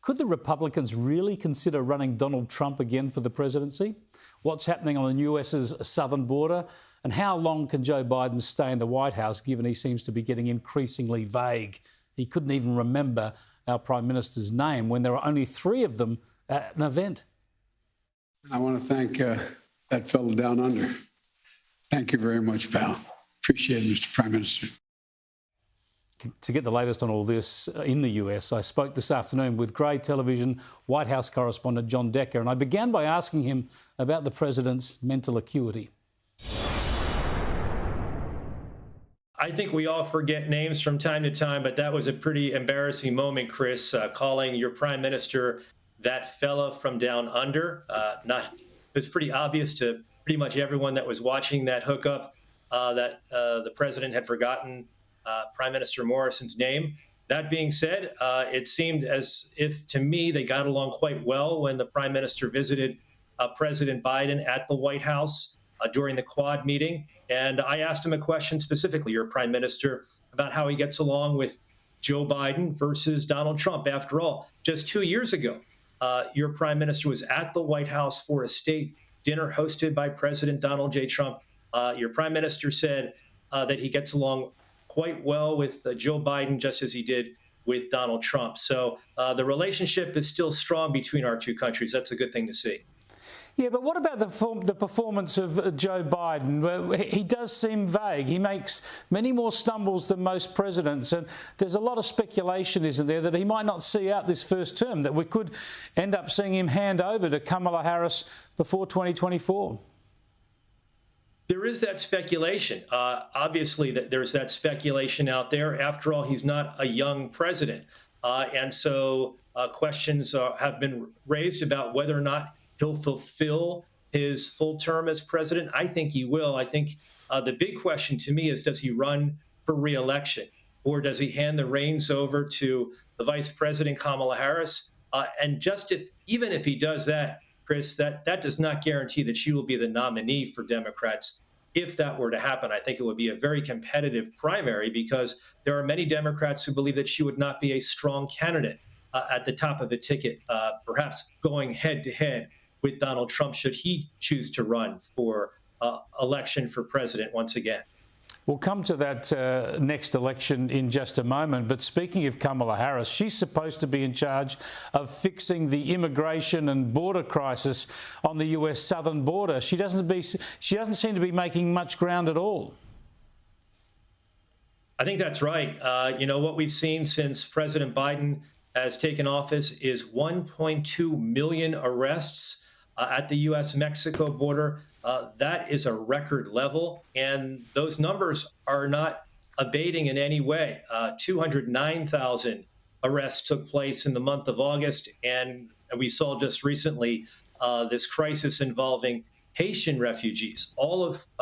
Could the Republicans really consider running Donald Trump again for the presidency? What's happening on the US's southern border? And how long can Joe Biden stay in the White House, given he seems to be getting increasingly vague? He couldn't even remember our Prime Minister's name when there are only 3 of them at an event. I want to thank that fellow down under. Thank you very much, pal. Appreciate it, Mr. Prime Minister. To get the latest on all this in the US, I spoke this afternoon with Grey Television White House correspondent Jon Decker, and I began by asking him about the president's mental acuity. I think we all forget names from time to time, but that was a pretty embarrassing moment, Chris, calling your prime minister that fella from down under. It was pretty obvious to pretty much everyone that was watching that hookup that the president had forgotten Prime Minister Morrison's name. That being said, it seemed as if, to me, they got along quite well when the prime minister visited President Biden at the White House during the Quad meeting. And I asked him a question specifically, your prime minister, about how he gets along with Joe Biden versus Donald Trump. After all, just 2 years ago, your prime minister was at the White House for a state dinner hosted by President Donald J. Trump. Your prime minister said that he gets along quite well with Joe Biden, just as he did with Donald Trump. So the relationship is still strong between our two countries. That's a good thing to see. Yeah, but what about the performance of Joe Biden? He does seem vague. He makes many more stumbles than most presidents. And there's a lot of speculation, isn't there, that he might not see out this first term, that we could end up seeing him hand over to Kamala Harris before 2024. There is that speculation. Obviously, there's that speculation out there. After all, he's not a young president. And so questions have been raised about whether or not he'll fulfill his full term as president. I think he will. I think the big question to me is, does he run for re-election, or does he hand the reins over to the vice president, Kamala Harris? And even if he does that, Chris, that does not guarantee that she will be the nominee for Democrats. If that were to happen, I think it would be a very competitive primary, because there are many Democrats who believe that she would not be a strong candidate at the top of the ticket, perhaps going head to head with Donald Trump, should he choose to run for election for president once again. We'll come to that next election in just a moment. But speaking of Kamala Harris, she's supposed to be in charge of fixing the immigration and border crisis on the US southern border. She doesn't seem to be making much ground at all. I think that's right. What we've seen since President Biden has taken office is 1.2 million arrests at the US-Mexico border. That is a record level, and those numbers are not abating in any way. 209,000 arrests took place in the month of August, and we saw just recently this crisis involving Haitian refugees,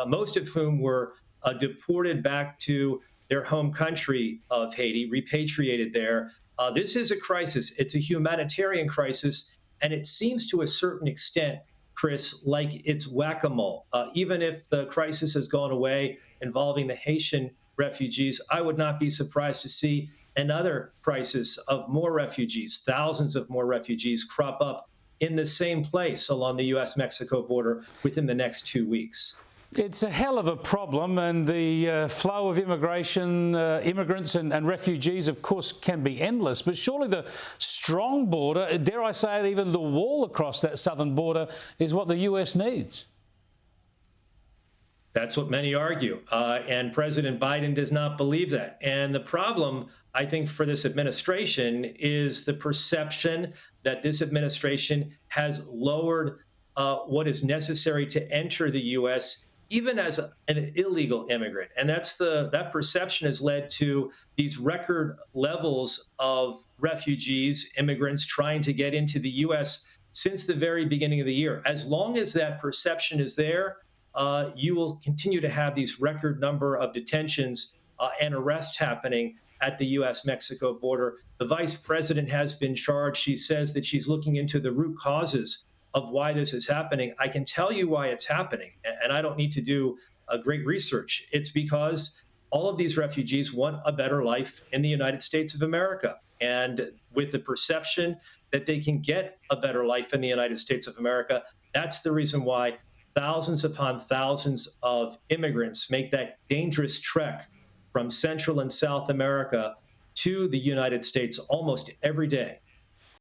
most of whom were deported back to their home country of Haiti, repatriated there. This is a crisis. It's a humanitarian crisis, and it seems to a certain extent, Chris, like it's whack-a-mole. Even if the crisis has gone away involving the Haitian refugees, I would not be surprised to see another crisis of more refugees, thousands of more refugees crop up in the same place along the US-Mexico border within the next 2 weeks. It's a hell of a problem, and the flow of immigrants and refugees, of course, can be endless. But surely the strong border, dare I say it, even the wall across that southern border, is what the US needs. That's what many argue. And President Biden does not believe that. And the problem, I think, for this administration is the perception that this administration has lowered what is necessary to enter the U.S., even as an illegal immigrant. And that perception has led to these record levels of refugees, immigrants trying to get into the U.S. since the very beginning of the year. As long as that perception is there, you will continue to have these record number of detentions and arrests happening at the U.S.-Mexico border. The vice president has been charged. She says that she's looking into the root causes of why this is happening. I can tell you why it's happening, and I don't need to do great research. It's because all of these refugees want a better life in the United States of America. and with the perception that they can get a better life in the United States of America. That's the reason why thousands upon thousands of immigrants make that dangerous trek from Central and South America to the United States almost every day.